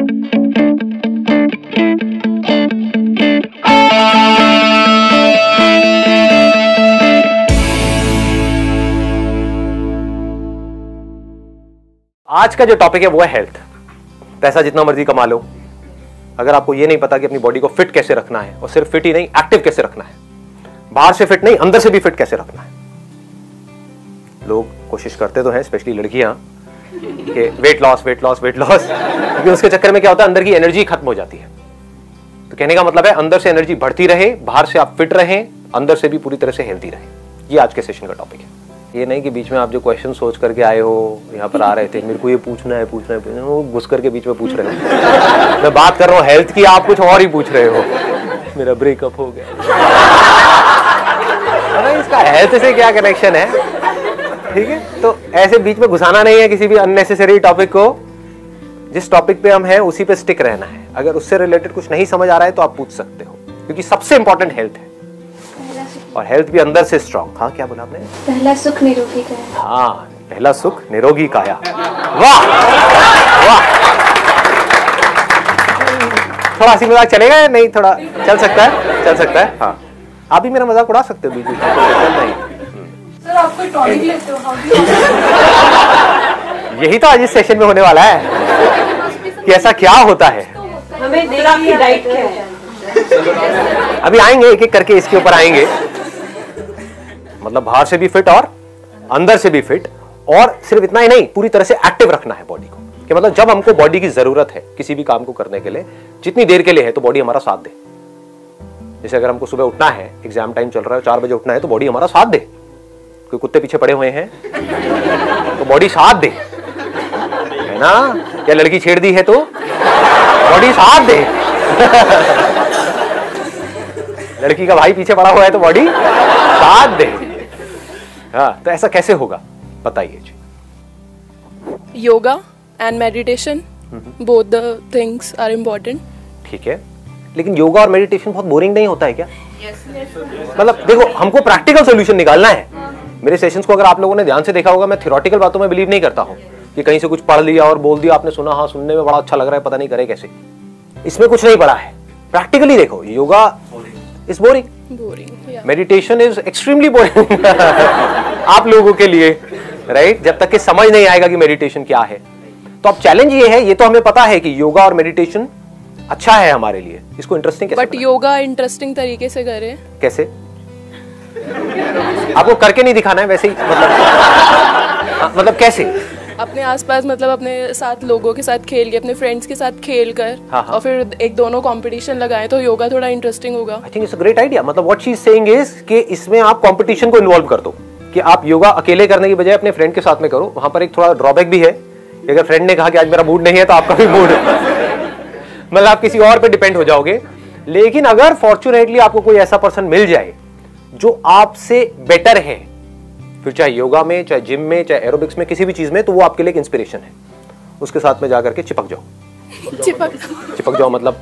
आज का जो टॉपिक है वो है हेल्थ। पैसा जितना मर्जी कमा लो, अगर आपको ये नहीं पता कि अपनी बॉडी को फिट कैसे रखना है, और सिर्फ फिट ही नहीं, एक्टिव कैसे रखना है, बाहर से फिट नहीं अंदर से भी फिट कैसे रखना है। लोग कोशिश करते तो हैं, स्पेशली लड़कियां, कि weight loss weight loss weight loss, क्योंकि उसके चक्कर में क्या होता है, अंदर की एनर्जी खत्म हो जाती है। तो कहने का मतलब है अंदर से एनर्जी बढ़ती रहे, बाहर से आप फिट रहें, अंदर से भी पूरी तरह से हेल्दी रहे। ये आज के सेशन का टॉपिक है। ये नहीं कि बीच में आप जो क्वेश्चन सोच करके आए हो, यहाँ पर आ रहे थे मेरे को ये पूछना है वो घुस करके बीच में पूछ रहे हो। मैं बात कर रहा हूँ हेल्थ की, आप कुछ और ही पूछ रहे हो। मेरा ब्रेकअप हो गया, अरे इसका हेल्थ से क्या कनेक्शन है? ठीक है, तो ऐसे बीच में घुसाना नहीं है किसी भी अननेसेसरी टॉपिक को। जिस टॉपिक पे हम हैं उसी पे स्टिक रहना है। अगर उससे रिलेटेड कुछ नहीं समझ आ रहा है तो आप पूछ सकते हो, क्योंकि सबसे इंपॉर्टेंट हेल्थ है, और हेल्थ भी अंदर से स्ट्रॉन्ग। हाँ, क्या बोला आपने? पहला सुख निरोगी काया। हाँ, पहला सुख निरोगी काया। वाह वाह, थोड़ा हंसी मजाक चलेगा या नहीं? थोड़ा चल सकता है, चल सकता है। हाँ, आप भी मेरा मजाक उड़ा सकते हो बीच बीच में, नहीं। सर आप कोई टॉनिक लेते हो? यही तो आज इस सेशन में होने वाला है कि ऐसा क्या होता है। हमें आपकी डाइट क्या है? अभी आएंगे, एक एक करके इसके ऊपर आएंगे। मतलब बाहर से भी फिट और अंदर से भी फिट, और सिर्फ इतना ही नहीं, पूरी तरह से एक्टिव रखना है बॉडी को। कि मतलब जब हमको बॉडी की जरूरत है किसी भी काम को करने के लिए, जितनी देर के लिए है, तो बॉडी हमारा साथ दे। जैसे अगर हमको सुबह उठना है, एग्जाम टाइम चल रहा है, 4 बजे उठना है, तो बॉडी हमारा साथ दे। कोई कुत्ते पीछे पड़े हुए हैं तो बॉडी साथ दे, है ना? क्या लड़की छेड़ दी है तो बॉडी साथ दे। लड़की का भाई पीछे पड़ा हुआ है तो बॉडी साथ दे। हाँ, तो ऐसा कैसे होगा बताइए जी। Yoga and meditation, both the things are important. ठीक है, लेकिन योगा और मेडिटेशन बहुत बोरिंग नहीं होता है क्या? मतलब देखो, हमको प्रैक्टिकल सोल्यूशन निकालना है। मेरे सेशंस को अगर आप लोगों ने ध्यान से देखा होगा, मैं थ्योरेटिकल बातों में बिलीव नहीं करता हूँ कि कहीं से कुछ पढ़ लिया और बोल दिया, आपने सुना, हाँ सुनने में बड़ा अच्छा लग रहा है, पता नहीं करे कैसे। इसमें कुछ नहीं पड़ा है। प्रैक्टिकली देखो, yoga is boring, meditation is extremely boring आप लोगों के लिए, राइट? जब तक कि समझ नहीं आएगा कि मेडिटेशन क्या है। तो अब चैलेंज ये है, ये तो हमें पता है कि योगा और मेडिटेशन अच्छा है हमारे लिए, इसको इंटरेस्टिंग कैसे? बट योगा इंटरेस्टिंग तरीके से करें। कैसे? आपको करके नहीं दिखाना है वैसे ही, मतलब कैसे? अपने आसपास, मतलब अपने साथ लोगों के साथ खेल के, अपने फ्रेंड्स के साथ खेल कर, हाँ। और फिर एक दोनों कंपटीशन लगाएं तो योगा थोड़ा इंटरेस्टिंग होगा। I think it's a great idea. मतलब what she is saying is कि इसमें आप कंपटीशन को इन्वॉल्व कर दो, कि आप योगा अकेले करने की बजाय अपने फ्रेंड के साथ में करो। वहां पर एक थोड़ा ड्रॉबैक भी है, अगर फ्रेंड ने कहा कि आज मेरा मूड नहीं है तो आपका भी मूड मतलब आप किसी और पे डिपेंड हो जाओगे। लेकिन अगर फॉर्चुनेटली आपको कोई ऐसा पर्सन मिल जाए जो आपसे बेटर है, फिर चाहे योगा में, चाहे जिम में, चाहे एरोबिक्स में, किसी भी चीज में, तो वो आपके लिए एक इंस्पिरेशन है। उसके साथ में जाकर के चिपक जाओ। चिपक जाओ मतलब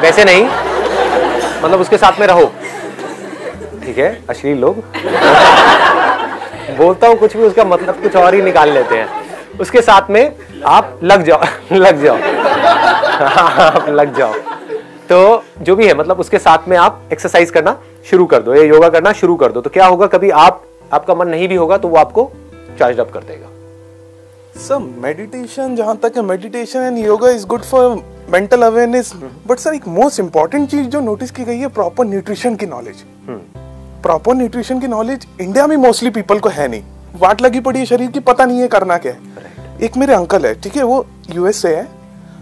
वैसे नहीं, मतलब उसके साथ में रहो। ठीक है, अश्लील लोग बोलता हूं कुछ भी, उसका मतलब कुछ और ही निकाल लेते हैं। उसके साथ में आप लग जाओ लग जाओ आप लग जाओ। तो जो भी है, मतलब उसके साथ में आप एक्सरसाइज करना शुरू कर दो, ये योगा करना शुरू कर दो। तो क्या होगा, कभी आपका मन नहीं भी होगा तो वो आपको चार्ज अप कर देगा। सर मेडिटेशन, जहां तक है, meditation and yoga is good for mental awareness, but sir एक मोस्ट इंपॉर्टेंट चीज जो नोटिस की गई है, प्रॉपर न्यूट्रिशन की नॉलेज। प्रॉपर न्यूट्रिशन की नॉलेज इंडिया में मोस्टली पीपल को है नहीं। वाट लगी पड़ी है शरीर की, पता नहीं है करना क्या है। एक मेरे अंकल है, ठीक है, वो यूएस से है।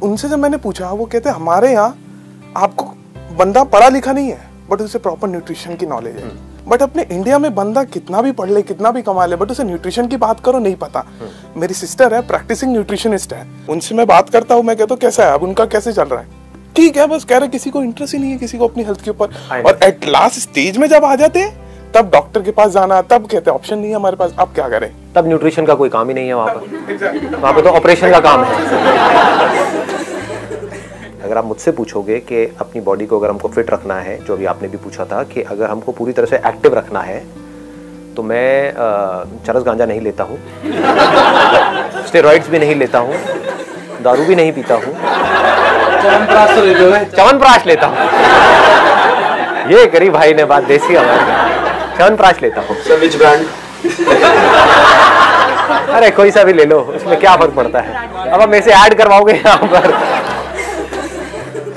उनसे जब मैंने पूछा, वो कहते हैं हमारे यहाँ आपको बंदा पढ़ा लिखा नहीं है बट उसे प्रॉपर न्यूट्रिशन की नॉलेज है। बट अपने इंडिया में बंदा कितना भी पढ़ ले, कितना भी कमा ले, बट उसे न्यूट्रिशन की बात करो नहीं पता। मेरी सिस्टर है, प्रैक्टिसिंग न्यूट्रिशनिस्ट है, उनसे मैं बात करता हूँ, मैं कहता हूँ कैसा है, अब उनका कैसे चल रहा है, ठीक है, बस कह रहे किसी को इंटरेस्ट ही नहीं है किसी को अपनी हेल्थ के ऊपर। और एट लास्ट स्टेज में जब आ जाते हैं तब डॉक्टर के पास जाना, तब कहते हैं ऑप्शन नहीं है हमारे पास, अब क्या करें। तब न्यूट्रिशन का कोई काम ही नहीं है वहां पर। वहां पर तो ऑपरेशन का काम है। अगर आप मुझसे पूछोगे कि अपनी बॉडी को अगर हमको फिट रखना है, जो अभी आपने भी पूछा था कि अगर हमको पूरी तरह से एक्टिव रखना है, तो मैं चरस गांजा नहीं लेता हूँ, स्टेरॉइड्स भी नहीं लेता हूँ, दारू भी नहीं पीता हूँ। च्यवनप्राश तो लेते हो? च्यवनप्राश लेता हूँ। ये करी भाई ने बात देसी हमारी। च्यवनप्राश लेता हूँ। Which brand? अरे कोई सा भी ले लो, उसमें क्या फर्क पड़ता है। अब मेरे से ऐड करवाओगे यहाँ पर।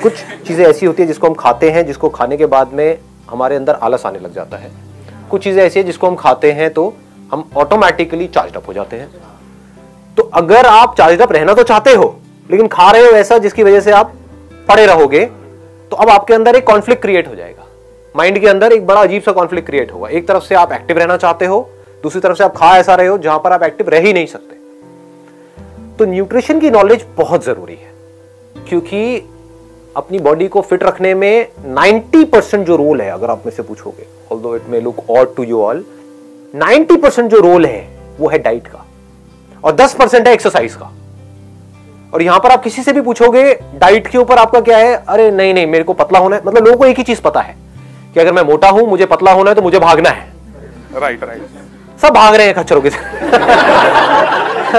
कुछ चीजें ऐसी होती है जिसको हम खाते हैं, जिसको खाने के बाद में हमारे अंदर आलस आने लग जाता है। कुछ चीजें ऐसी है जिसको हम खाते हैं तो हम ऑटोमेटिकली चार्ज अप हो जाते हैं। तो अगर आप चार्ज अप रहना तो चाहते हो, लेकिन खा रहे हो ऐसा जिसकी वजह से आप पड़े रहोगे, तो अब आपके अंदर एक कॉन्फ्लिक्ट क्रिएट हो जाएगा। माइंड के अंदर एक बड़ा अजीब सा कॉन्फ्लिक्ट क्रिएट होगा। एक तरफ से आप एक्टिव रहना चाहते हो, दूसरी तरफ से आप खा ऐसा रहे हो जहां पर आप एक्टिव रह ही नहीं सकते। तो न्यूट्रिशन की नॉलेज बहुत जरूरी है, क्योंकि अपनी बॉडी को फिट रखने में 90% जो रोल है, अगर आप मुझसे पूछोगे, although it may look odd to you all, 90% जो रोल है वो है डाइट का और 10% है एक्सरसाइज का। और यहां पर आप किसी से भी पूछोगे डाइट के ऊपर आपका क्या है, अरे नहीं नहीं मेरे को पतला होना है। मतलब लोगों को एक ही चीज पता है कि अगर मैं मोटा हूं, मुझे पतला होना है, तो मुझे भागना है। Right right. सब भाग रहे हैं खच्चरों के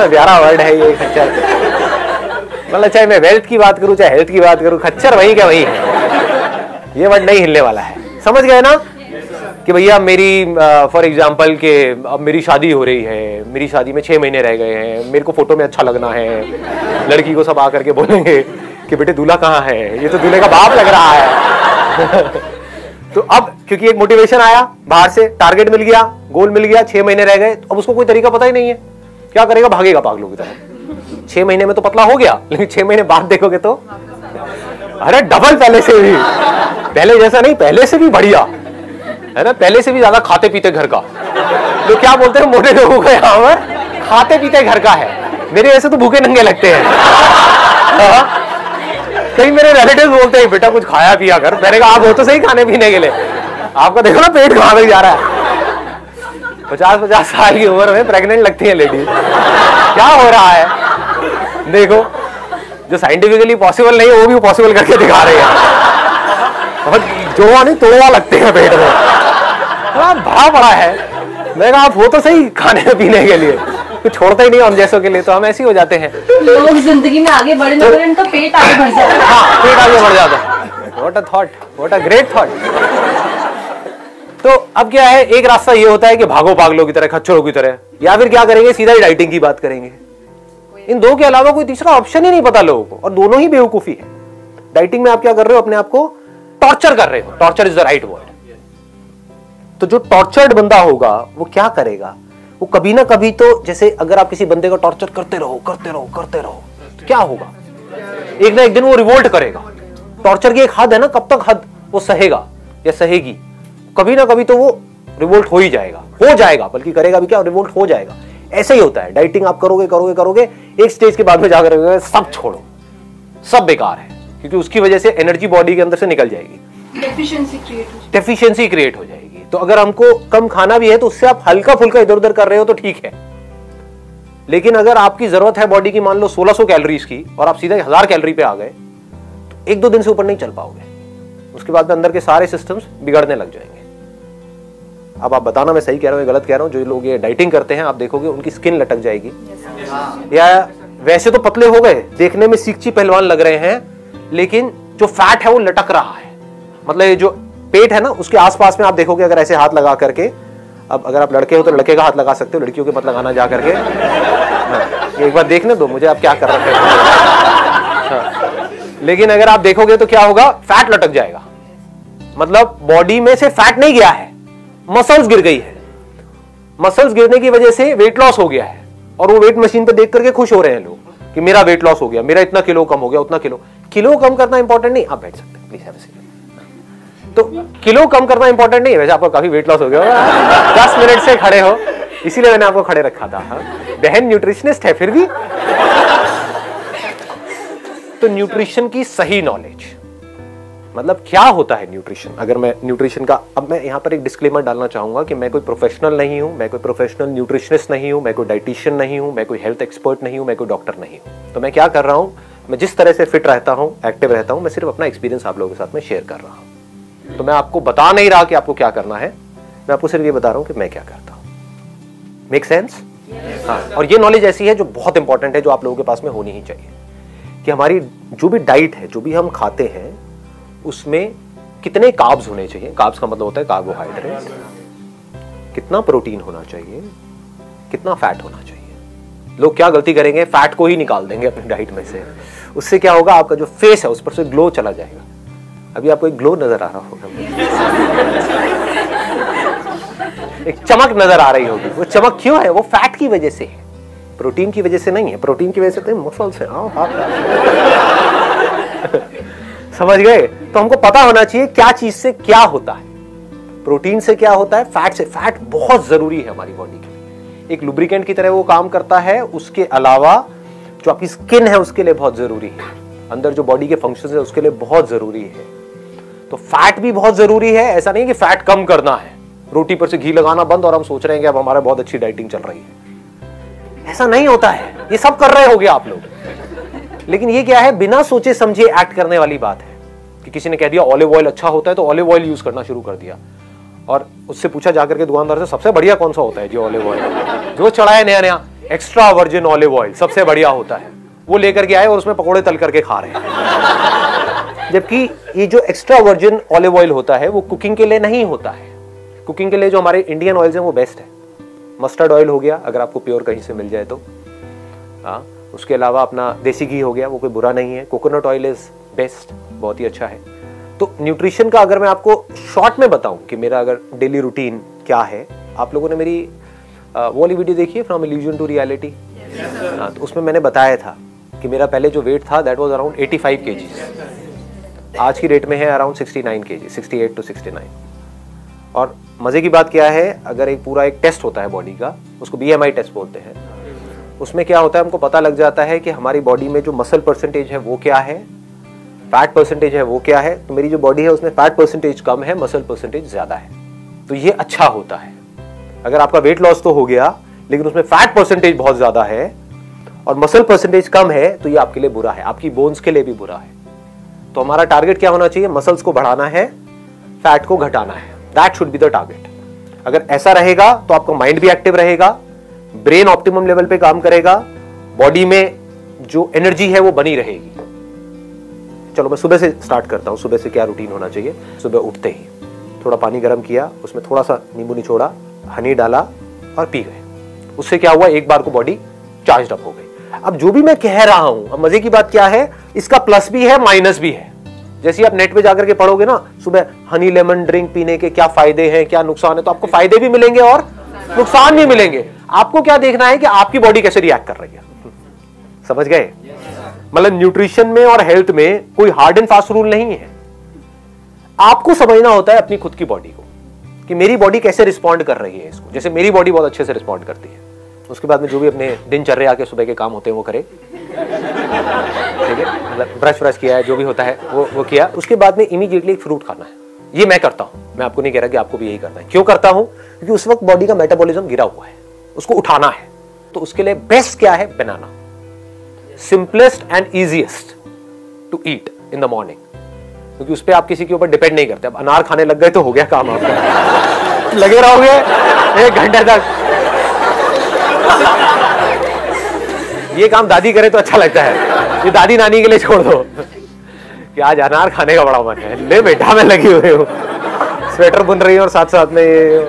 प्यारा वर्ड है ये खच्चर। मतलब चाहे मैं वेल्थ की बात करूं, चाहे हेल्थ की बात करूं, खच्चर वही क्या वही है। ये वर्ड नहीं हिलने वाला है। समझ गए ना कि भैया मेरी फॉर एग्जाम्पल के अब मेरी शादी हो रही है, मेरी शादी में 6 महीने रह गए हैं, मेरे को फोटो में अच्छा लगना है। लड़की को सब आकर के बोलेंगे कि बेटे दूल्हा कहाँ है, ये तो दूल्हे का बाप लग रहा है। तो अब क्योंकि एक मोटिवेशन आया बाहर से, टारगेट मिल गया, गोल मिल गया, 6 महीने रह गए, तो अब उसको कोई तरीका पता ही नहीं है, क्या करेगा, भागेगा पागलों की तरह। 6 महीने में तो पतला हो गया, लेकिन 6 महीने बाद देखोगे तो अरे डबल पहले से भी, पहले जैसा नहीं, पहले से भी बढ़िया है ना, पहले से भी ज्यादा खाते पीते घर का। लोग क्या बोलते हैं मोटे लोगों को यहाँ पर, खाते पीते घर का है। मेरे ऐसे तो भूखे नंगे लगते हैं। कई मेरे रिलेटिव बोलते हैं बेटा कुछ खाया पिया कर। मैंने कहा आप हो तो सही खाने पीने के लिए, आपका देखो ना पेट कहां तक जा रहा है। 50-50 साल की उम्र में प्रेग्नेंट लगती है लेडीज, क्या हो रहा है। देखो जो साइंटिफिकली पॉसिबल नहीं है वो भी पॉसिबल करके दिखा रहे हैं। और जोड़ा नहीं तोड़वा लगते हैं पेट में, भरा पड़ा है। मैं कहा आप हो तो सही खाने पीने के लिए, तो छोड़ता ही नहीं हम जैसों के लिए, तो हम ऐसे ही हो जाते हैं। लोग जिंदगी में आगे बढ़ने तो, इनका पेट आगे बढ़ जाता है। हाँ, पेट आगे बढ़ जाता है। What a thought, what a great thought. तो अब क्या है, एक रास्ता ये होता है कि भागो पागलों की तरह, खच्चरों की तरह, या फिर क्या करेंगे, सीधा ही डाइटिंग की बात करेंगे। इन दो के अलावा कोई तीसरा ऑप्शन ही नहीं पता लोगों को, और दोनों ही बेवकूफी है। डाइटिंग में आप क्या कर रहे हो, अपने आप को टॉर्चर कर रहे हो। Torture is the right word. तो जो टॉर्चर्ड बंदा होगा वो क्या करेगा, वो कभी ना कभी तो, जैसे अगर आप किसी बंदे को टॉर्चर करते रहो करते रहो करते रहो, तो क्या होगा, एक ना एक दिन वो रिवोल्ट करेगा। टॉर्चर की एक हद है ना, कब तक हद वो सहेगा या सहेगी, कभी ना कभी तो वो रिवोल्ट हो ही जाएगा, बल्कि करेगा भी क्या, रिवोल्ट हो जाएगा। ऐसा ही होता है, डाइटिंग आप करोगे करोगे करोगे, एक स्टेज के बाद में जाकर सब छोड़ो, सब बेकार है, क्योंकि उसकी वजह से एनर्जी बॉडी के अंदर से निकल जाएगी, डेफिशिएंसी क्रिएट हो जाएगी। तो अगर हमको कम खाना भी है तो उससे आप हल्का फुल्का इधर उधर कर रहे हो तो ठीक है, लेकिन अगर आपकी जरूरत है बॉडी की मान लो 1600 कैलोरीज की और आप सीधे 1000 कैलोरी पे आ गए, तो 1-2 दिन से ऊपर नहीं चल पाओगे। उसके बाद में अंदर के सारे सिस्टम्स बिगड़ने लग जाएंगे। अब आप बताना मैं सही कह रहा हूँ गलत कह रहा हूँ, जो लोग ये डाइटिंग करते हैं आप देखोगे उनकी स्किन लटक जाएगी, या वैसे तो पतले हो गए, देखने में सीखची पहलवान लग रहे हैं, लेकिन जो फैट है वो लटक रहा है। मतलब ये जो पेट है ना, उसके आसपास में आप देखोगे अगर ऐसे हाथ लगा करके, अब अगर आप लड़के हो तो लड़के का हाथ लगा सकते हो, लड़कियों के मत लगाना जा करके। एक बार देखने दो मुझे आप क्या कर रहे हैं। लेकिन अगर आप देखोगे तो क्या होगा, फैट लटक जाएगा। मतलब बॉडी में से फैट नहीं गया है, मसल्स गिर गई है। मसल्स गिरने की वजह से वेट लॉस हो गया है, और वो वेट मशीन पे देख करके खुश हो रहे हैं लोग कि मेरा वेट लॉस हो गया, मेरा इतना किलो कम हो गया, उतना किलो कम करना इंपॉर्टेंट नहीं। आप बैठ सकते हैं प्लीज, हैव अ सीट। तो किलो कम करना इंपॉर्टेंट नहीं है, वैसे आपको काफी वेट लॉस हो गया, 10 मिनट से खड़े हो, इसीलिए मैंने आपको खड़े रखा था। बहन न्यूट्रिशनिस्ट है फिर भी। तो न्यूट्रिशन की सही नॉलेज, मतलब क्या होता है न्यूट्रिशन। अगर मैं न्यूट्रिशन का, अब मैं यहां पर एक डिस्क्लेमर डालना चाहूंगा कि मैं कोई प्रोफेशनल नहीं हूं, मैं कोई प्रोफेशनल न्यूट्रिशनिस्ट नहीं हूं, मैं कोई डाइटिशियन नहीं हूं, मैं कोई हेल्थ एक्सपर्ट नहीं हूं, मैं कोई डॉक्टर नहीं हूं। तो मैं क्या कर रहा हूं, मैं जिस तरह से फिट रहता हूं, एक्टिव रहता हूं, मैं सिर्फ अपना एक्सपीरियंस आप लोगों के साथ में शेयर कर रहा हूं। तो मैं आपको बता नहीं रहा कि आपको क्या करना है, मैं आपको सिर्फ ये बता रहा हूं कि मैं क्या करता हूं। Make sense? हाँ। और ये नॉलेज ऐसी है जो बहुत इंपॉर्टेंट है, जो आप लोगों के पास में होनी ही चाहिए। कि हमारी जो भी डाइट है, जो भी हम खाते हैं, उसमें कितने कार्ब्स होने चाहिए। कार्ब्स का मतलब होता है कार्बोहाइड्रेट, कितना प्रोटीन होना चाहिए, कितना फैट होना चाहिए। लोग क्या गलती करेंगे, फैट को ही निकाल देंगे अपनी डाइट में से। उससे क्या होगा, आपका जो फेस है उस पर से ग्लो चला जाएगा। अभी आपको एक ग्लो नजर आ रहा होगा, एक चमक नजर आ रही होगी। वो चमक क्यों है? वो फैट की वजह से है, प्रोटीन की वजह से नहीं है। प्रोटीन की वजह से तो मसल्स है। समझ गए? तो हमको पता होना चाहिए क्या चीज से क्या होता है, प्रोटीन से क्या होता है, फैट से। फैट बहुत जरूरी है हमारी बॉडी के लिए, एक लुब्रिकेंट की तरह वो काम करता है। उसके अलावा जो आपकी स्किन है उसके लिए बहुत जरूरी है, अंदर जो बॉडी के फंक्शंस है उसके लिए बहुत जरूरी है। तो फैट भी बहुत जरूरी है। ऐसा नहीं कि फैट कम करना है, रोटी पर से घी लगाना बंद और हम सोच रहे हैं कि अब हमारा बहुत अच्छी डाइटिंग चल रही है। ऐसा नहीं होता है। ये सब कर रहे होगे आप लोग, लेकिन ये क्या है, बिना सोचे समझे एक्ट करने वाली बात है। कि किसी ने कह दिया ऑलिव ऑयल अच्छा होता है तो ऑलिव ऑयल यूज करना शुरू कर दिया, और उससे पूछा जाकर के दुकानदार से सबसे बढ़िया कौन सा होता है जी ऑलिव ऑयल, जो चढ़ा है नया नया एक्स्ट्रा वर्जिन ऑलिव ऑयल सबसे बढ़िया होता है, वो लेकर के आए और उसमें पकोड़े तल करके खा रहे हैं। जबकि ये जो एक्स्ट्रा वर्जिन ऑलिव ऑयल होता है वो कुकिंग के लिए नहीं होता है। कुकिंग के लिए जो हमारे इंडियन ऑयल्स हैं वो बेस्ट है। मस्टर्ड ऑयल हो गया अगर आपको प्योर कहीं से मिल जाए तो, हाँ। उसके अलावा अपना देसी घी हो गया, वो कोई बुरा नहीं है। कोकोनट ऑयल इज बेस्ट, बहुत ही अच्छा है। तो न्यूट्रिशन का अगर मैं आपको शॉर्ट में बताऊं कि मेरा अगर डेली रूटीन क्या है, आप लोगों ने मेरी वो वाली वीडियो देखी है, फ्रॉम इल्यूजन टू रियलिटी। तो उसमें मैंने बताया था कि मेरा पहले जो वेट था दैट वाज अराउंड 85 kg, आज की डेट में है अराउंड 69 kg, 68 to 69। और मजे की बात क्या है, अगर एक पूरा एक टेस्ट होता है बॉडी का, उसको BMI टेस्ट बोलते हैं, उसमें क्या होता है, हमको पता लग जाता है कि हमारी बॉडी में जो मसल परसेंटेज है वो क्या है, फैट परसेंटेज है वो क्या है। तो मेरी जो बॉडी है उसमें फैट परसेंटेज कम है, मसल परसेंटेज ज्यादा है, तो ये अच्छा होता है। अगर आपका वेट लॉस तो हो गया लेकिन उसमें फैट परसेंटेज बहुत ज्यादा है और मसल परसेंटेज कम है, तो ये आपके लिए बुरा है, आपकी बोन्स के लिए भी बुरा है। तो हमारा टारगेट क्या होना चाहिए, मसल्स को बढ़ाना है, फैट को घटाना है। That should be the target. अगर ऐसा रहेगा तो आपका माइंड भी एक्टिव रहेगा, ब्रेन ऑप्टिमम लेवल पे काम करेगा, बॉडी में जो एनर्जी है वो बनी रहेगी। चलो मैं सुबह से स्टार्ट करता हूं। सुबह से क्या रूटीन होना चाहिए, सुबह उठते ही थोड़ा पानी गर्म किया, उसमें थोड़ा सा नींबू निचोड़ा, हनी डाला और पी गए। उससे क्या हुआ, एक बार को बॉडी चार्ज अप हो गई। अब जो भी मैं कह रहा हूं, अब मजे की बात क्या है, इसका प्लस भी है माइनस भी है। जैसे आप नेट पे जाकर के पढ़ोगे ना, सुबह हनी लेमन ड्रिंक पीने के क्या फायदे हैं, क्या नुकसान है, तो आपको फायदे भी मिलेंगे और नुकसान भी मिलेंगे। आपको क्या देखना है कि आपकी बॉडी कैसे रिएक्ट कर रही है। समझ गए? मतलब न्यूट्रिशन में और हेल्थ में कोई हार्ड एंड फास्ट रूल नहीं है। आपको समझना होता है अपनी खुद की बॉडी को कि मेरी बॉडी कैसे रिस्पॉन्ड कर रही है इसको। जैसे मेरी बॉडी बहुत अच्छे से रिस्पॉन्ड करती है, उसके बाद में जो भी अपने दिनचर्या के सुबह के काम होते हैं वो करे, ठीक है, मतलब ब्रश व्रश किया है, जो भी होता है वो किया। उसके बाद में इमीडिएटली एक फ्रूट खाना है। ये मैं करता हूं, मैं आपको नहीं कह रहा कि आपको भी यही करना है। क्यों करता हूं? क्योंकि उस वक्त बॉडी का मेटाबॉलिज्म गिरा हुआ है, उसको उठाना है। तो उसके लिए बेस्ट क्या है, banana. Simplest and easiest to eat in the morning, क्योंकि उस पर आप किसी के ऊपर डिपेंड नहीं करते। अब अनार खाने लग गए तो हो गया काम आपका। लगे रहोगे 1 घंटे तक, ये काम दादी करे तो अच्छा लगता है, ये दादी नानी के लिए छोड़ दो कि आज अनार खाने का बड़ा मन है, ले बेटा मैं लगी हुई हूँ, स्वेटर बुन रही है और साथ साथ में ये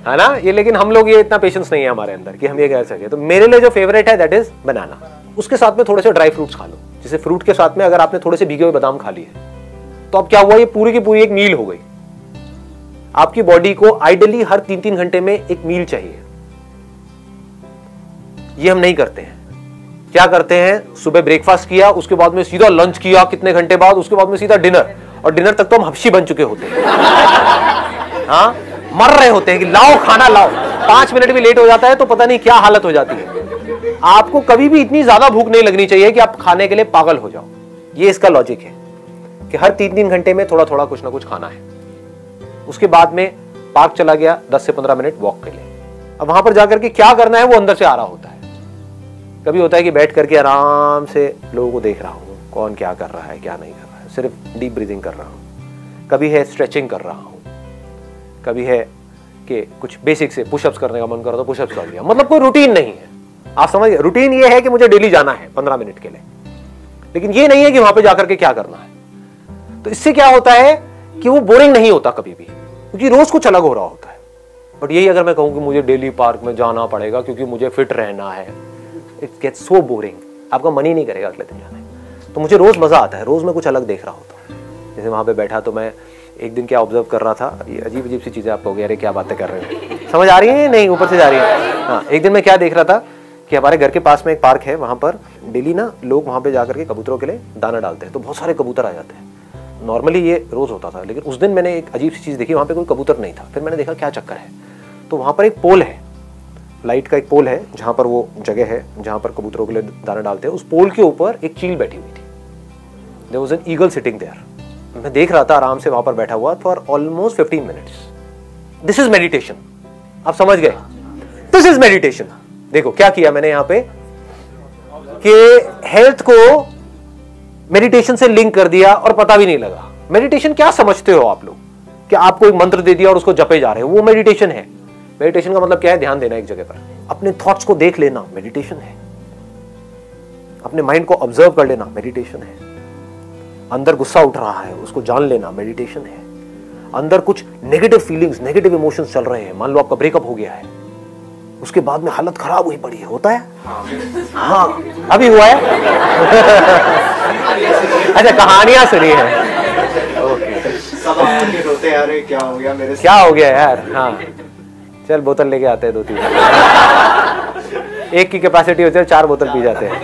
है ना ये। लेकिन हम लोग ये इतना पेशेंस नहीं है हमारे अंदर कि हम ये कह सके। तो मेरे लिए जो फेवरेट है दैट इज बनाना। उसके साथ में थोड़े से ड्राई फ्रूट्स खा लो। जैसे फ्रूट के साथ में अगर आपने थोड़े से भीगे हुए बादाम खा लिए तो अब क्या हुआ, ये पूरी की पूरी एक मील हो गई। आपकी बॉडी को आइडियली हर 3-3 घंटे में एक मील चाहिए। ये हम नहीं करते हैं। क्या करते हैं, सुबह ब्रेकफास्ट किया, उसके बाद में सीधा लंच किया कितने घंटे बाद, उसके बाद में सीधा डिनर, और डिनर तक तो हम हफ्शी बन चुके होते हैं। हाँ, मर रहे होते हैं कि लाओ खाना लाओ। 5 मिनट भी लेट हो जाता है तो पता नहीं क्या हालत हो जाती है। आपको कभी भी इतनी ज्यादा भूख नहीं लगनी चाहिए कि आप खाने के लिए पागल हो जाओ। ये इसका लॉजिक है कि हर 3-3 घंटे में थोड़ा थोड़ा कुछ ना कुछ खाना है। उसके बाद में पार्क चला गया 10 से 15 मिनट वॉक के लिए। अब वहां पर जाकर के क्या करना है वो अंदर से आ रहा होता है। कभी होता है कि बैठ करके आराम से लोगों को देख रहा हूं, कौन क्या कर रहा है क्या नहीं कर रहा है, सिर्फ डीप ब्रीदिंग कर रहा हूं। कभी है स्ट्रेचिंग कर रहा हूं, कभी है कि कुछ बेसिक से पुशअप्स करने का मन कर रहा तो पुशअप्स कर लिया। मतलब कोई रूटीन नहीं है। आप समझ गए? रूटीन ये है कि मुझे डेली जाना है 15 मिनट के लिए। लेकिन ये नहीं है कि वहां पे जाकर के क्या करना है। तो इससे क्या होता है कि वो बोरिंग नहीं होता कभी भी, क्योंकि रोज कुछ अलग हो रहा होता है। बट यही अगर मैं कहूं कि मुझे डेली पार्क में जाना पड़ेगा क्योंकि मुझे फिट रहना है, इट गेट्स सो बोरिंग, आपका मन ही नहीं करेगा अगले दिन जाने। तो मुझे रोज मजा आता है, रोज मैं कुछ अलग देख रहा होता हूँ। जैसे वहां पे बैठा तो मैं एक दिन क्या ऑब्जर्व कर रहा था, ये अजीब अजीब सी चीजें आप कहोगे अरे क्या बातें कर रहे हैं, समझ आ रही है नहीं, ऊपर से जा रही है। हाँ, एक दिन मैं क्या देख रहा था कि हमारे घर के पास में एक पार्क है, वहां पर डेली ना लोग वहां पे जाकर के कबूतरों के लिए दाना डालते हैं, तो बहुत सारे कबूतर आ जाते हैं। नॉर्मली ये रोज होता था, लेकिन उस दिन मैंने एक अजीब सी चीज देखी, वहां पे कोई कबूतर नहीं था। फिर मैंने देखा क्या चक्कर है, तो वहां पर एक पोल है, लाइट का एक पोल है, जहां पर वो जगह है जहां पर कबूतरों के लिए दाना डालते हैं। उस पोल के ऊपर एक चील बैठी हुई थी, there was an eagle sitting there. मैं देख रहा था आराम से वहां पर बैठा हुआ for almost 15 minutes. This is meditation, आप समझ गए, दिस इज मेडिटेशन। देखो क्या किया मैंने यहां पे कि हेल्थ को मेडिटेशन से लिंक कर दिया और पता भी नहीं लगा। मेडिटेशन क्या समझते हो आप लोग, कि आपको एक मंत्र दे दिया और उसको जपे जा रहे हो, वो मेडिटेशन है। मेडिटेशन का मतलब क्या है, ध्यान देना एक जगह पर, अपने थॉट्स को देख लेना मेडिटेशन है, अपने माइंड को ऑब्जर्व कर लेना मेडिटेशन है, अंदर गुस्सा उठ रहा है उसको जान लेना मेडिटेशन है, अंदर कुछ नेगेटिव फीलिंग्स नेगेटिव इमोशंस चल रहे हैं, मान लो आपका ब्रेकअप हो गया है, उसके बाद में हालत खराब हुई पड़ी है, होता है हाँ अभी हुआ है अच्छा कहानियां सुनी है, रोते यार क्या हो गया मेरे, क्या हो गया यार, हाँ चल बोतल लेके आते हैं 2-3 एक की कैपेसिटी होती है 4 बोतल पी जाते हैं।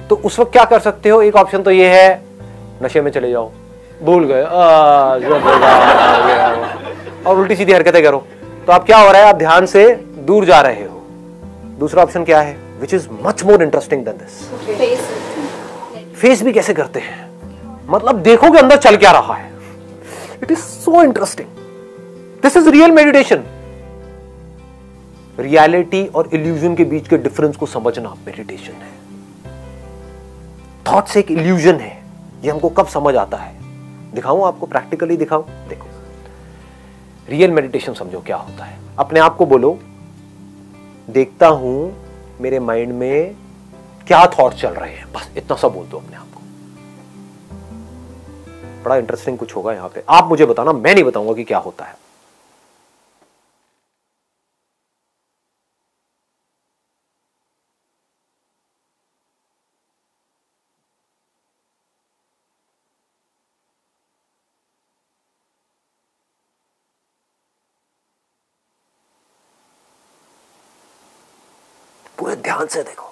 तो उस वक्त क्या कर सकते हो, एक ऑप्शन तो ये है नशे में चले जाओ, भूल गए और उल्टी सीधी हरकतें करो, तो आप क्या हो रहा है, आप ध्यान से दूर जा रहे हो। दूसरा ऑप्शन क्या है, which is much more interesting than this, face भी कैसे करते हैं, मतलब देखो कि अंदर चल क्या रहा है, it is so interesting. This is real meditation. Reality और इल्यूजन के बीच के डिफरेंस को समझना मेडिटेशन है। थॉट्स एक इल्यूजन है, ये हमको कब समझ आता है, दिखाऊं आपको, प्रैक्टिकली दिखाऊं। देखो रियल मेडिटेशन समझो क्या होता है, अपने आप को बोलो देखता हूं मेरे माइंड में क्या थॉट चल रहे हैं, बस इतना सा बोल दो अपने आप को। बड़ा इंटरेस्टिंग कुछ होगा यहां पे, आप मुझे बताना, मैं नहीं बताऊंगा कि क्या होता है। पूरे ध्यान से देखो,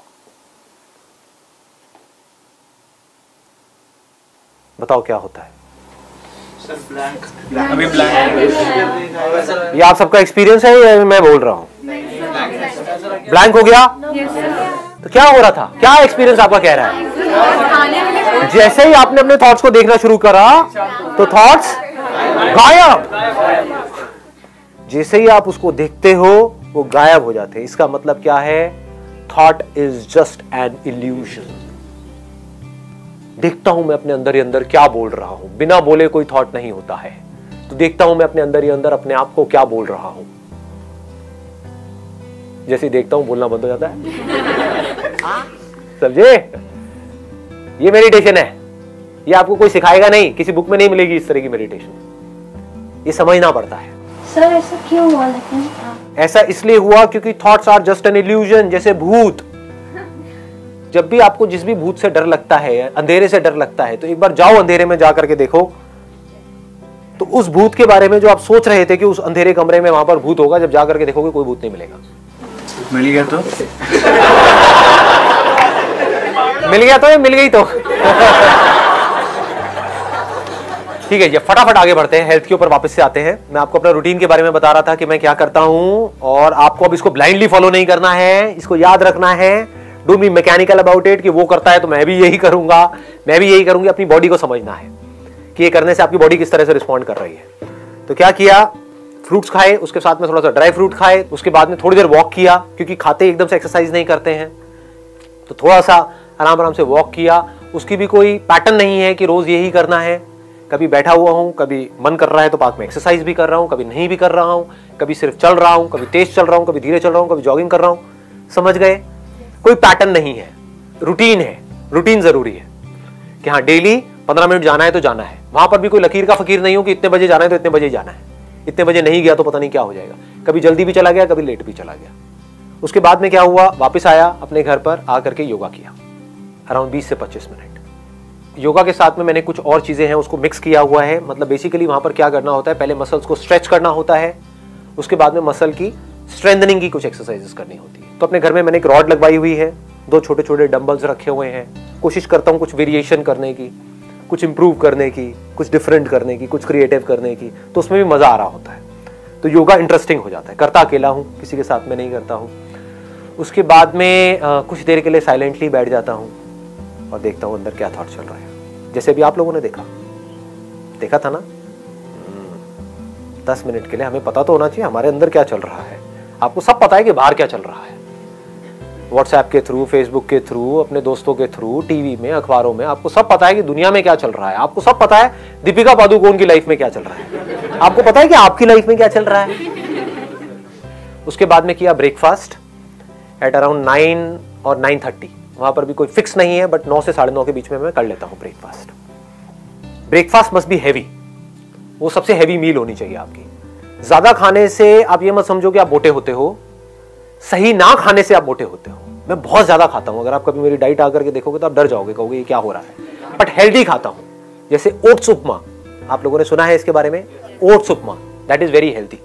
बताओ क्या होता है। सर ब्लैंक अभी ब्लैंक ये आप सबका एक्सपीरियंस है या मैं बोल रहा हूं, ब्लैंक हो गया तो क्या हो रहा था, क्या एक्सपीरियंस आपका कह रहा है। जैसे ही आपने अपने थॉट्स को देखना शुरू करा तो थॉट्स गायब, जैसे ही आप उसको देखते हो वो गायब हो जाते हैं। इसका मतलब क्या है, thought is just an illusion. देखता हूं मैं अपने अंदर ही अंदर क्या बोल रहा हूं, बिना बोले कोई थॉट नहीं होता है, तो देखता हूं मैं अपने अंदर ही अंदर अपने आप को क्या बोल रहा हूं। जैसे देखता हूं बोलना बंद हो जाता है समझे, ये मेडिटेशन है। ये आपको कोई सिखाएगा नहीं, किसी बुक में नहीं मिलेगी इस तरह की मेडिटेशन, ये समझना पड़ता है। सर ऐसा क्यों हुआ, लेकिन ऐसा इसलिए हुआ क्योंकि thoughts are just an illusion. जैसे भूत, जब भी आपको जिस भी भूत से डर लगता है, अंधेरे से डर लगता है, तो एक बार जाओ अंधेरे में जा करके देखो, तो उस भूत के बारे में जो आप सोच रहे थे कि उस अंधेरे कमरे में वहां पर भूत होगा, जब जा करके देखोगे कोई भूत नहीं मिलेगा। मिल गया तो मिल गया तो मिल गई तो ठीक है, ये फटाफट आगे बढ़ते हैं, हेल्थ के ऊपर वापस से आते हैं। मैं आपको अपना रूटीन के बारे में बता रहा था कि मैं क्या करता हूं, और आपको अब इसको ब्लाइंडली फॉलो नहीं करना है, इसको याद रखना है। Don't be mechanical about it कि वो करता है तो मैं भी यही करूंगा, मैं भी यही करूंगी। अपनी बॉडी को समझना है कि ये करने से आपकी बॉडी किस तरह से रिस्पॉन्ड कर रही है। तो क्या किया, फ्रूट्स खाए, उसके साथ में थोड़ा सा ड्राई फ्रूट खाए, उसके बाद में थोड़ी देर वॉक किया, क्योंकि खाते एकदम से एक्सरसाइज नहीं करते हैं, तो थोड़ा सा आराम आराम से वॉक किया। उसकी भी कोई पैटर्न नहीं है कि रोज यही करना है, कभी बैठा हुआ हूं, कभी मन कर रहा है तो पार्क में एक्सरसाइज भी कर रहा हूं, कभी नहीं भी कर रहा हूं, कभी सिर्फ चल रहा हूं, कभी तेज चल रहा हूं, कभी धीरे चल रहा हूं, कभी जॉगिंग कर रहा हूं। समझ गए, कोई पैटर्न नहीं है, रूटीन है। रूटीन जरूरी है कि हाँ डेली 15 मिनट जाना है तो जाना है। वहां पर भी कोई लकीर का फकीर नहीं हो कि इतने बजे जाना है तो इतने बजे जाना है, इतने बजे नहीं गया तो पता नहीं क्या हो जाएगा। कभी जल्दी भी चला गया, कभी लेट भी चला गया। उसके बाद में क्या हुआ, वापस आया अपने घर पर आकर के योगा किया अराउंड 20 से 25 मिनट। योगा के साथ में मैंने कुछ और चीजें हैं उसको मिक्स किया हुआ है। मतलब बेसिकली वहां पर क्या करना होता है, पहले मसल्स को स्ट्रेच करना होता है, उसके बाद में मसल की स्ट्रेंथनिंग की कुछ एक्सरसाइजेस करनी होती है। तो अपने घर में मैंने एक रॉड लगवाई हुई है, 2 छोटे छोटे डंबल्स रखे हुए हैं। कोशिश करता हूँ कुछ वेरिएशन करने की, कुछ इंप्रूव करने की, कुछ डिफरेंट करने की, कुछ क्रिएटिव करने की, तो उसमें भी मजा आ रहा होता है। तो योगा इंटरेस्टिंग हो जाता है। करता अकेला हूँ, किसी के साथ में नहीं करता हूँ। उसके बाद में कुछ देर के लिए साइलेंटली बैठ जाता हूँ और देखता हूँ अंदर क्या थॉट चल रहा है। जैसे भी आप लोगों ने देखा था ना, 10 मिनट के लिए हमें पता तो होना चाहिए हमारे अंदर क्या चल रहा है। आपको सब पता है कि बाहर क्या चल रहा है, व्हाट्सएप के थ्रू, फेसबुक के थ्रू, अपने दोस्तों के थ्रू, टीवी में, अखबारों में, आपको सब पता है कि दुनिया में क्या चल रहा है। आपको सब पता है दीपिका पादुकोण की लाइफ में क्या चल रहा है, आपको पता है कि आपकी लाइफ में क्या चल रहा है। उसके बाद में किया ब्रेकफास्ट एट अराउंड 9 और 9:30। वहां पर भी कोई फिक्स नहीं है, बट 9 से 9:30 के बीच में मैं कर लेता हूं breakfast. Breakfast must be heavy, वो सबसे हैवी मील होनी चाहिए आपकी। ज्यादा खाने से आप ये मत समझो कि आप मोटे होते हो, सही ना खाने से आप मोटे होते हो। मैं बहुत ज्यादा खाता हूं, अगर आप कभी मेरी डाइट आकर के देखोगे तो आप डर जाओगे, कहोगे ये क्या हो रहा है। बट हेल्दी खाता हूं, जैसे ओट्स उपमा, आप लोगों ने सुना है इसके बारे में, oats upma, that is very healthy.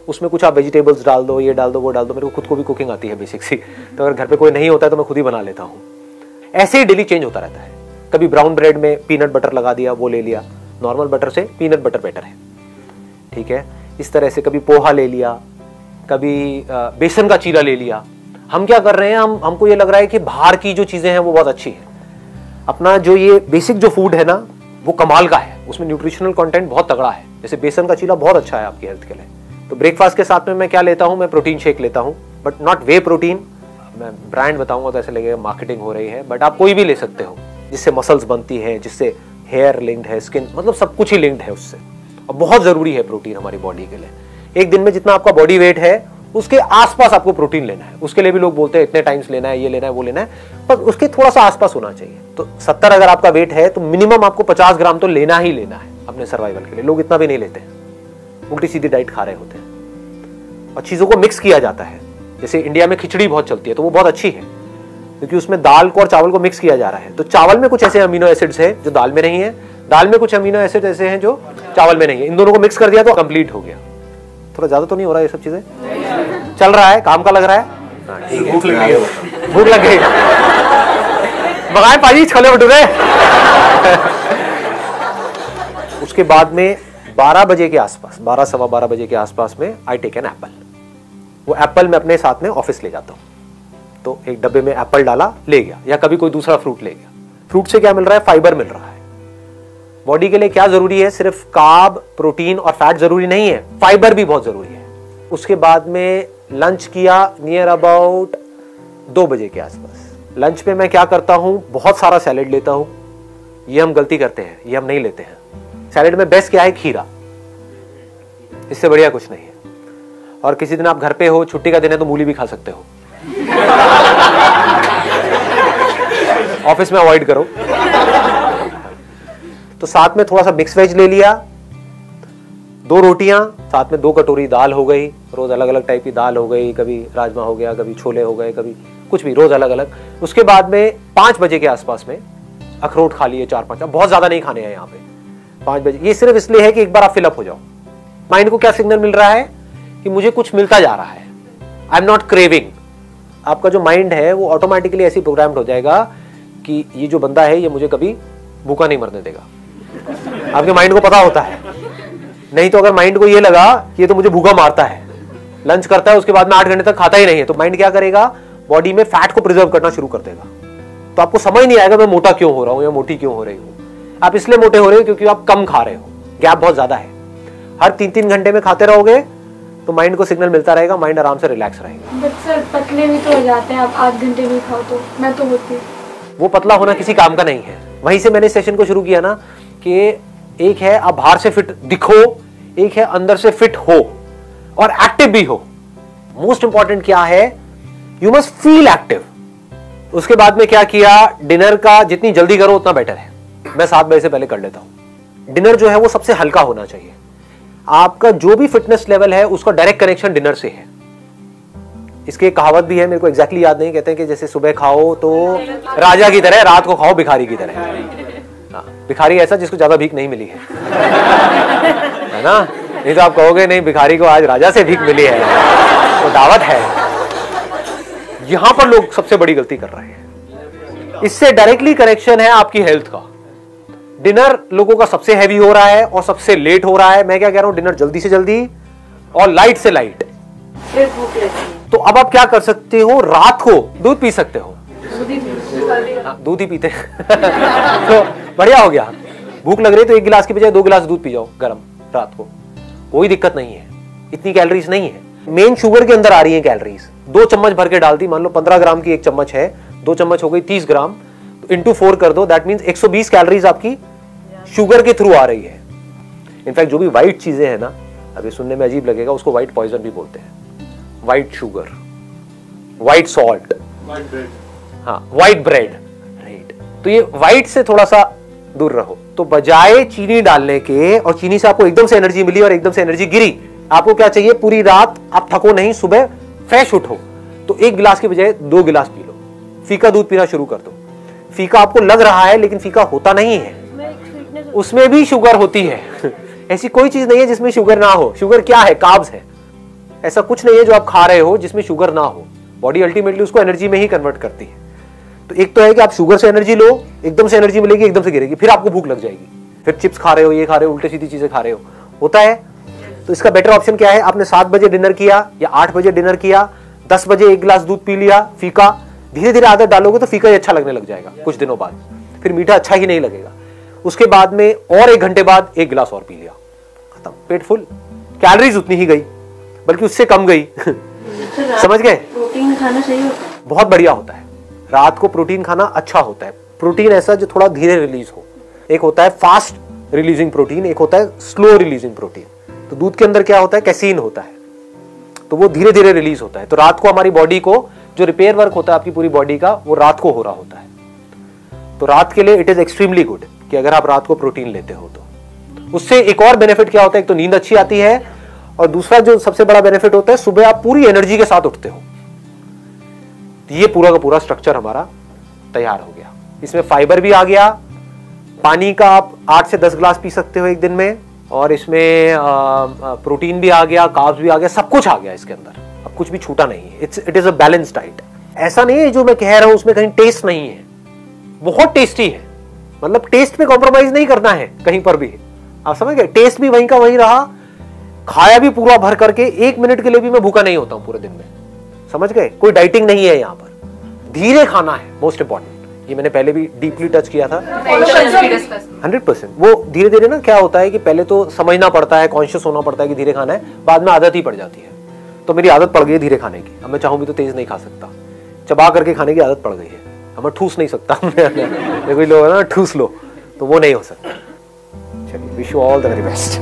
उसमें कुछ आप वेजिटेबल्स डाल दो, ये डाल दो, वो डाल दो। मेरे को खुद को भी कुकिंग आती है बेसिक सी, तो अगर घर पे कोई नहीं होता है तो मैं खुद ही बना लेता हूँ। ऐसे ही डेली चेंज होता रहता है। कभी ब्राउन ब्रेड में पीनट बटर लगा दिया, वो ले लिया, नॉर्मल बटर से पीनट बटर बेटर है, ठीक है। इस तरह से कभी पोहा ले लिया, कभी बेसन का चीला ले लिया। हम क्या कर रहे हैं, हमको ये लग रहा है कि बाहर की जो चीजें हैं वो बहुत अच्छी है। अपना जो ये बेसिक जो फूड है ना, वो कमाल का है, उसमें न्यूट्रिशनल कंटेंट बहुत तगड़ा है। जैसे बेसन का चीला बहुत अच्छा है आपकी हेल्थ के लिए। तो ब्रेकफास्ट के साथ में मैं क्या लेता हूं, मैं प्रोटीन शेक लेता हूं, बट नॉट वे प्रोटीन। मैं ब्रांड बताऊंगा तो ऐसे लगेगा मार्केटिंग हो रही है, बट आप कोई भी ले सकते हो, जिससे मसल्स बनती है, जिससे हेयर लिंक्ड है, स्किन, मतलब सब कुछ ही लिंक्ड है उससे। और बहुत जरूरी है प्रोटीन हमारी बॉडी के लिए। एक दिन में जितना आपका बॉडी वेट है उसके आसपास आपको प्रोटीन लेना है। उसके लिए भी लोग बोलते हैं इतने टाइम्स लेना है, ये लेना है, वो लेना है, पर उसके थोड़ा सा आसपास होना चाहिए। तो 70 अगर आपका वेट है तो मिनिमम आपको 50 ग्राम तो लेना ही लेना है अपने सर्वाइवल के लिए। लोग इतना भी नहीं लेते हैं, उल्टी सीधी डाइट खा रहे होते हैं। और चीजों को मिक्स किया जाता है। जैसे इंडिया में खिचड़ी बहुत चलती है, तो वो बहुत अच्छी है क्योंकि उसमें दाल को और चावल को मिक्स किया जा रहा है। तो चावल में कुछ ऐसे अमीनो एसिड्स है जो दाल में नहीं है, दाल में कुछ अमीनो एसिड ऐसे हैं जो चावल में नहीं है। इन दोनों को मिक्स कर दिया तो कंप्लीट हो गया। थोड़ा ज्यादा तो नहीं हो रहा है ये सब चीजें? चल रहा है, काम का लग रहा है। भूख लग गई है, भूख लग गई, मंगाए पाजी छोले भटूरे। उसके बाद में 12 बजे के आसपास, 12 सवा 12 बजे के आसपास में आई टेक एन एप्पल। वो एप्पल मैं अपने साथ में ऑफिस ले जाता हूँ। तो एक डब्बे में एप्पल डाला, ले गया, या कभी कोई दूसरा फ्रूट ले गया। फ्रूट से क्या मिल रहा है? फाइबर मिल रहा है। बॉडी के लिए क्या जरूरी है? सिर्फ कार्ब, प्रोटीन और फैट जरूरी नहीं है, फाइबर भी बहुत जरूरी है। उसके बाद में लंच किया नियर अबाउट 2 बजे के आसपास। लंच में मैं क्या करता हूं, बहुत सारा सैलेड लेता हूं। ये हम गलती करते हैं, ये हम नहीं लेते हैं। सैलेड में बेस्ट क्या है? खीरा, इससे बढ़िया कुछ नहीं है। और किसी दिन आप घर पे हो, छुट्टी का दिन है, तो मूली भी खा सकते हो। ऑफिस में अवॉइड करो। तो साथ में थोड़ा सा मिक्स वेज ले लिया, 2 रोटियां, साथ में 2 कटोरी दाल हो गई। रोज अलग अलग टाइप की दाल हो गई, कभी राजमा हो गया, कभी छोले हो गए, कभी कुछ भी, रोज अलग अलग। उसके बाद में 5 बजे के आसपास में अखरोट खा लिए 4-5। अब बहुत ज्यादा नहीं खाने हैं यहाँ पे 5 बजे। ये सिर्फ इसलिए है कि एक बार आप फिलअप हो जाओ। माइंड को क्या सिग्नल मिल रहा है कि मुझे कुछ मिलता जा रहा है, आई एम नॉट क्रेविंग। आपका जो माइंड है वो ऑटोमेटिकली ऐसे प्रोग्राम्ड हो जाएगा कि ये जो बंदा है ये मुझे कभी भूखा नहीं मरने देगा। आपके माइंड को पता होता है। नहीं तो अगर माइंड को ये लगा कि ये तो मुझे भूखा मारता है, लंच करता है उसके बाद में 8 घंटे तक खाता ही नहीं है, तो माइंड क्या करेगा? बॉडी में फैट को प्रिजर्व करना शुरू कर देगा। तो आपको समझ नहीं आएगा मैं मोटा क्यों हो रहा हूं या मोटी क्यों हो रही हूं। आप इसलिए मोटे हो रहे हो क्योंकि आप कम खा रहे हो, गैप बहुत ज्यादा है। हर 3-3 घंटे में खाते रहोगे तो माइंड को सिग्नल मिलता रहेगा, माइंड आराम से रिलैक्स रहेगा। बट सर पतले भी तो हो जाते हैं, आप 8 घंटे में खाओ तो। मैं तो होती, वो पतला होना किसी काम का नहीं है। वहीं से मैंने सेशन को शुरू किया ना कि एक है आप बाहर से फिट दिखो, एक है अंदर से फिट हो और एक्टिव भी हो। मोस्ट इंपॉर्टेंट क्या है? You must feel active. उसके बाद में क्या किया, डिनर का जितनी जल्दी करो उतना बेटर है। मैं 7 बजे से पहले कर लेता हूं। डिनर जो है वो सबसे हल्का होना चाहिए। आपका जो भी फिटनेस लेवल है उसका डायरेक्ट कनेक्शन डिनर से है। इसकी एक कहावत भी है, मेरे को एग्जैक्टली याद नहीं, कहते हैं कि जैसे सुबह खाओ तो राजा की तरह, रात को खाओ भिखारी की तरह। हाँ, भिखारी ऐसा जिसको ज्यादा भीख नहीं मिली है ना? नहीं तो आप कहोगे नहीं भिखारी को आज राजा से भीख मिली है, तो दावत है। यहां पर लोग सबसे बड़ी गलती कर रहे हैं। इससे डायरेक्टली कनेक्शन है आपकी हेल्थ का। डिनर लोगों का सबसे हैवी हो रहा है और सबसे लेट हो रहा है। मैं क्या कह रहा हूं, डिनर जल्दी से जल्दी और लाइट से लाइट। फिर भूख लगती है। तो अब आप क्या कर सकते हो, रात को दूध पी सकते हो। दूध ही पीते तो बढ़िया हो गया। भूख लग रही है तो 1 गिलास की बजाय 2 गिलास दूध पी जाओ गरम रात को, कोई दिक्कत नहीं है। इतनी कैलोरीज नहीं है, मेन शुगर के अंदर आ रही है कैलोरीज। 2 चम्मच भर के डाल दी, मान लो 15 ग्राम की 1 चम्मच है, 2 चम्मच हो गई 30 ग्राम, तो इंटू 4 कर दो, दैट मीन्स 120 कैलोरीज आपकी शुगर के थ्रू आ रही है। इनफैक्ट जो भी व्हाइट चीजें हैं ना, अभी सुनने में अजीब लगेगा, उसको व्हाइट पॉइजन भी बोलते हैं। व्हाइट शुगर, व्हाइट सॉल्ट, हाँ व्हाइट ब्रेड, राइट। तो ये व्हाइट से थोड़ा सा दूर रहो। तो बजाय चीनी डालने के, और चीनी से आपको एकदम से एनर्जी मिली और एकदम से एनर्जी गिरी, आपको क्या चाहिए, पूरी रात आप थको नहीं, सुबह फ्रेश उठो। तो 1 गिलास की बजाय 2 गिलास पी लो। फीका दूध पीना शुरू कर दो। फीका आपको लग रहा है लेकिन फीका होता नहीं है, उसमें भी शुगर होती है। ऐसी कोई चीज नहीं है जिसमें शुगर ना हो। शुगर क्या है, कार्ब्स है। ऐसा कुछ नहीं है जो आप खा रहे हो जिसमें शुगर ना हो। बॉडी अल्टीमेटली उसको एनर्जी में ही कन्वर्ट करती है। तो एक तो है कि आप शुगर से एनर्जी लो, एकदम से एनर्जी मिलेगी, एकदम से गिरेगी, फिर आपको भूख लग जाएगी, फिर चिप्स खा रहे हो, ये खा रहे हो, उल्टी सीधी चीजें खा रहे हो, होता है। तो इसका बेटर ऑप्शन क्या है, आपने 7 बजे डिनर किया या 8 बजे डिनर किया, 10 बजे 1 गिलास दूध पी लिया, फीका। धीरे धीरे आदत डालोगे तो फीका ही अच्छा लगने लग जाएगा कुछ दिनों बाद, फिर मीठा अच्छा ही नहीं लगेगा। उसके बाद में और 1 घंटे बाद 1 गिलास और पी लिया, खत्म, पेट फुल। कैलोरीज उतनी ही गई, बल्कि उससे कम गई। समझ गए? प्रोटीन खाना सही होता है, बहुत बढ़िया होता है। रात को प्रोटीन खाना अच्छा होता है। प्रोटीन ऐसा जो थोड़ा धीरे रिलीज हो। एक होता है फास्ट रिलीजिंग प्रोटीन, एक होता है स्लो रिलीजिंग प्रोटीन। तो दूध के अंदर क्या होता है, कैसीन होता है, तो वो धीरे धीरे रिलीज होता है। तो रात को हमारी बॉडी को जो रिपेयर वर्क होता है आपकी पूरी बॉडी का, वो रात को हो रहा होता है। तो रात के लिए इट इज एक्सट्रीमली गुड कि अगर आप रात को प्रोटीन लेते हो तो। उससे एक और बेनिफिट क्या होता है, एक तो नींद अच्छी आती है, और दूसरा जो सबसे बड़ा बेनिफिट होता है, सुबह आप पूरी एनर्जी के साथ उठते हो। ये पूरा का पूरा स्ट्रक्चर हमारा तैयार हो गया। इसमें फाइबर भी आ गया, पानी का आप 8 से 10 गिलास पी सकते हो एक दिन में, और इसमें प्रोटीन भी आ गया, कार्ब्स भी आ गया, सब कुछ आ गया इसके अंदर। अब कुछ भी छूटा नहीं है। It is a balance diet. ऐसा नहीं है जो मैं कह रहा हूं उसमें कहीं टेस्ट नहीं है, बहुत टेस्टी है। मतलब टेस्ट पे कॉम्प्रोमाइज नहीं करना है कहीं पर भी, आप समझ गए? टेस्ट भी वहीं का वहीं रहा, खाया भी पूरा भर करके, 1 मिनट के लिए भी मैं भूखा नहीं होता हूं पूरे दिन में, समझ गए? कोई डाइटिंग नहीं है यहाँ पर। धीरे खाना है मोस्ट इंपॉर्टेंट। ये मैंने पहले भी डीपली टच किया था। 100%। वो धीरे धीरे ना क्या होता है कि पहले तो समझना पड़ता है, कॉन्शियस होना पड़ता है कि धीरे खाना है, बाद में आदत ही पड़ जाती है। तो मेरी आदत पड़ गई है धीरे खाने की। अब मैं चाहूं भी तो तेज नहीं खा सकता, चबा करके खाने की आदत पड़ गई है। अब मैं ठूस नहीं सकता। कोई लोग ना ठूस लो, तो वो नहीं हो सकता। चलिए, wish you all the very best.